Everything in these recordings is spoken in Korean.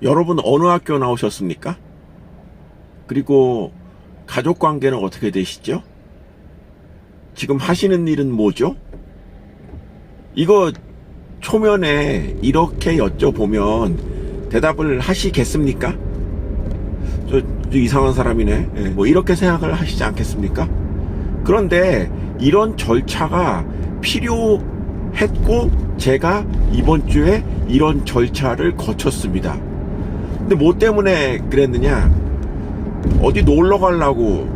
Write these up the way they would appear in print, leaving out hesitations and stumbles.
여러분 어느 학교 나오셨습니까? 그리고 가족 관계는 어떻게 되시죠? 지금 하시는 일은 뭐죠? 이거 초면에 이렇게 여쭤보면 대답을 하시겠습니까? 저 이상한 사람이네. 뭐 이렇게 생각을 하시지 않겠습니까? 그런데 이런 절차가 필요했고 제가 이번 주에 이런 절차를 거쳤습니다. 근데 뭐 때문에 그랬느냐? 어디 놀러 가려고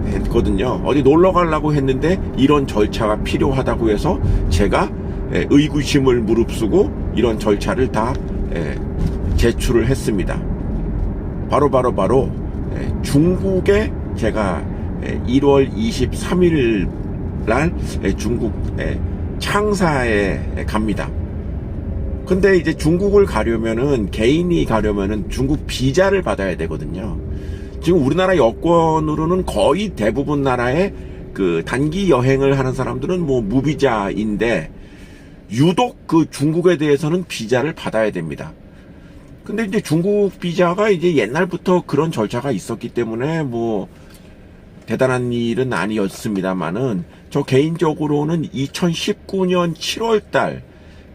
했거든요. 어디 놀러 가려고 했는데 이런 절차가 필요하다고 해서 제가 의구심을 무릅쓰고 이런 절차를 다 제출을 했습니다. 바로 중국에 제가 1월 23일 날 중국 창사에 갑니다. 근데 이제 중국을 가려면은 개인이 가려면은 중국 비자를 받아야 되거든요. 지금 우리나라 여권으로는 거의 대부분 나라의 그 단기 여행을 하는 사람들은 뭐 무비자인데 유독 그 중국에 대해서는 비자를 받아야 됩니다. 근데 이제 중국 비자가 이제 옛날부터 그런 절차가 있었기 때문에 뭐 대단한 일은 아니었습니다만은 저 개인적으로는 2019년 7월달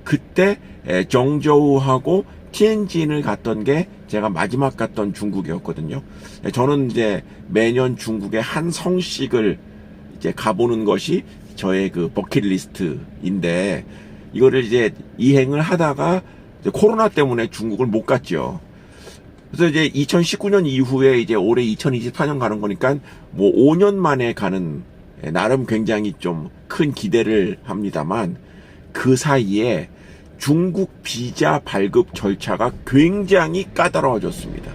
그때 정저우하고 티엔진을 갔던 게 제가 마지막 갔던 중국이었거든요. 저는 이제 매년 중국의 한 성씩을 이제 가보는 것이 저의 그 버킷리스트인데 이거를 이제 이행을 하다가 이제 코로나 때문에 중국을 못 갔죠. 그래서 이제 2019년 이후에 이제 올해 2024년 가는 거니까 뭐 5년 만에 가는 나름 굉장히 좀 큰 기대를 합니다만 그 사이에 중국 비자 발급 절차가 굉장히 까다로워졌습니다.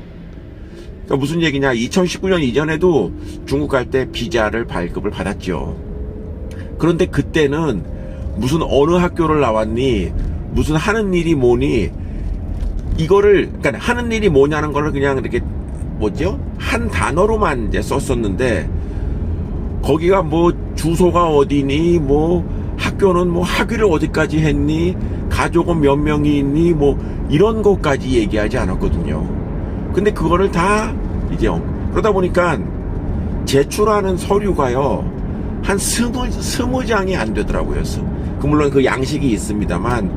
그러니까 무슨 얘기냐? 2019년 이전에도 중국 갈 때 비자를 발급을 받았죠. 그런데 그때는 무슨 어느 학교를 나왔니? 무슨 하는 일이 뭐니? 이거를 그러니까 하는 일이 뭐냐는 거를 그냥 이렇게 뭐죠? 한 단어로만 이제 썼었는데 거기가 뭐 주소가 어디니? 뭐 학교는 뭐 학위를 어디까지 했니? 가족은 몇 명이 있니? 뭐 이런 것까지 얘기하지 않았거든요. 근데 그거를 다 이제 그러다 보니까 제출하는 서류가요 한 20장이 안 되더라고요. 물론 그 양식이 있습니다만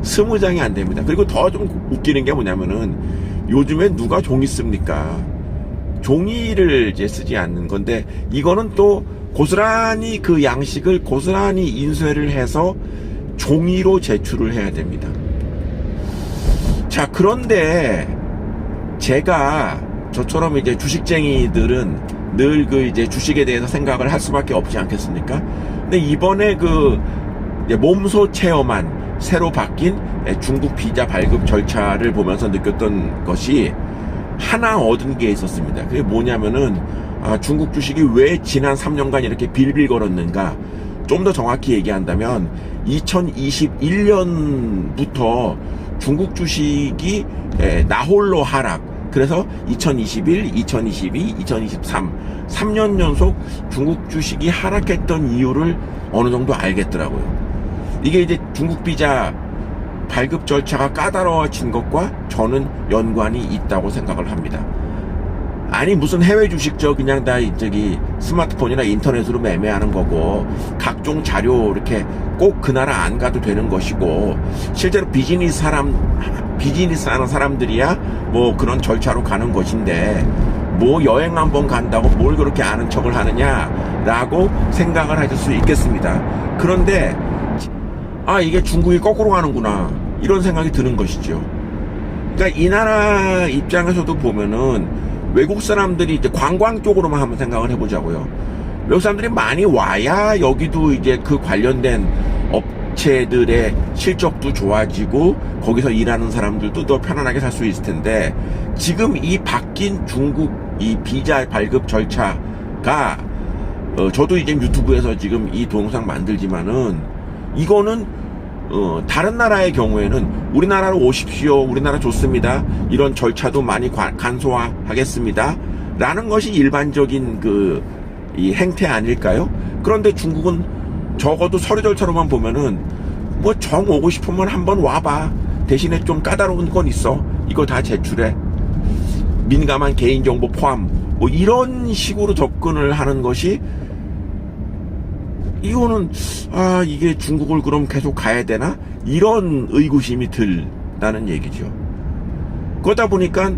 20장이 안 됩니다. 그리고 더 좀 웃기는 게 뭐냐면은 요즘에 누가 종이 씁니까? 종이를 이제 쓰지 않는 건데 이거는 또 고스란히 그 양식을 고스란히 인쇄를 해서 종이로 제출을 해야 됩니다. 자, 그런데 제가 저처럼 이제 주식쟁이들은 늘 그 이제 주식에 대해서 생각을 할 수밖에 없지 않겠습니까? 근데 이번에 그 몸소 체험한 새로 바뀐 중국 비자 발급 절차를 보면서 느꼈던 것이 하나 얻은 게 있었습니다. 그게 뭐냐면은 중국 주식이 왜 지난 3년간 이렇게 빌빌거렸는가? 좀 더 정확히 얘기한다면 2021년부터 중국 주식이 나홀로 하락. 그래서 2021, 2022, 2023 3년 연속 중국 주식이 하락했던 이유를 어느 정도 알겠더라고요. 이게 이제 중국 비자 발급 절차가 까다로워진 것과 저는 연관이 있다고 생각을 합니다. 아니 무슨 해외 주식저 그냥 다 저기 스마트폰이나 인터넷으로 매매하는 거고 각종 자료 이렇게 꼭 그 나라 안 가도 되는 것이고 실제로 비즈니스 하는 사람들이야 뭐 그런 절차로 가는 것인데 뭐 여행 한번 간다고 뭘 그렇게 아는 척을 하느냐라고 생각을 하실 수 있겠습니다. 그런데 이게 중국이 거꾸로 가는구나 이런 생각이 드는 것이죠. 그러니까 이 나라 입장에서도 보면은 외국 사람들이 이제 관광 쪽으로만 한번 생각을 해보자고요. 외국 사람들이 많이 와야 여기도 이제 그 관련된 업체들의 실적도 좋아지고 거기서 일하는 사람들도 더 편안하게 살 수 있을 텐데 지금 이 바뀐 중국 이 비자 발급 절차가 저도 이제 유튜브에서 지금 이 동영상 만들지만은 이거는 다른 나라의 경우에는 우리나라로 오십시오. 우리나라 좋습니다. 이런 절차도 많이 간소화하겠습니다. 라는 것이 일반적인 이 행태 아닐까요? 그런데 중국은 적어도 서류 절차로만 보면은 뭐 정 오고 싶으면 한번 와봐. 대신에 좀 까다로운 건 있어. 이거 다 제출해. 민감한 개인정보 포함. 뭐 이런 식으로 접근을 하는 것이 이거는 이게 중국을 그럼 계속 가야 되나? 이런 의구심이 든다는 얘기죠. 그러다 보니까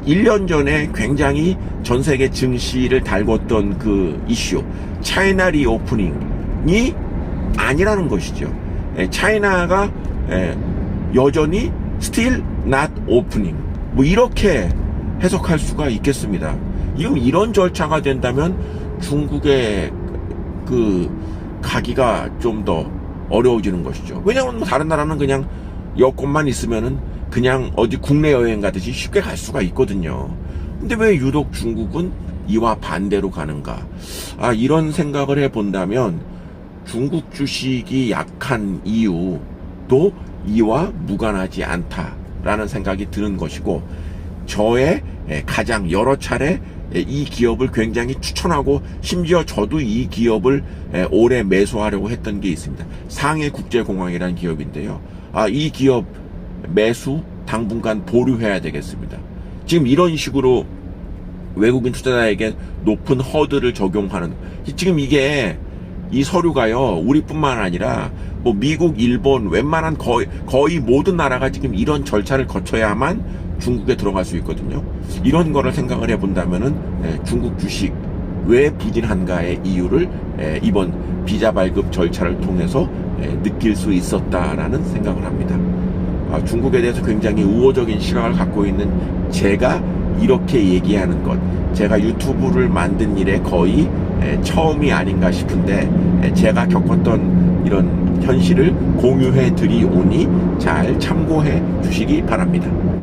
1년 전에 굉장히 전 세계 증시를 달궜던 그 이슈, 차이나 리오프닝이 아니라는 것이죠. 차이나가 여전히 still not opening, 뭐 이렇게 해석할 수가 있겠습니다. 이런 절차가 된다면 중국의 그 가기가 좀 더 어려워지는 것이죠. 왜냐하면 뭐 다른 나라는 그냥 여권만 있으면은 그냥 어디 국내 여행 가듯이 쉽게 갈 수가 있거든요. 근데 왜 유독 중국은 이와 반대로 가는가? 이런 생각을 해본다면 중국 주식이 약한 이유도 이와 무관하지 않다라는 생각이 드는 것이고, 저의 가장 여러 차례 이 기업을 굉장히 추천하고 심지어 저도 이 기업을 올해 매수하려고 했던 게 있습니다. 상해국제공항이라는 기업인데요. 이 기업 매수 당분간 보류해야 되겠습니다. 지금 이런 식으로 외국인 투자자에게 높은 허들을 적용하는, 지금 이게 이 서류가요, 우리뿐만 아니라 뭐 미국, 일본, 웬만한 거의 모든 나라가 지금 이런 절차를 거쳐야만 중국에 들어갈 수 있거든요. 이런 거를 생각을 해본다면은 중국 주식 왜 부진한가의 이유를 이번 비자 발급 절차를 통해서 느낄 수 있었다라는 생각을 합니다. 중국에 대해서 굉장히 우호적인 시각을 갖고 있는 제가 이렇게 얘기하는 것, 제가 유튜브를 만든 일에 거의 처음이 아닌가 싶은데, 제가 겪었던 이런 현실을 공유해 드리오니 잘 참고해 주시기 바랍니다.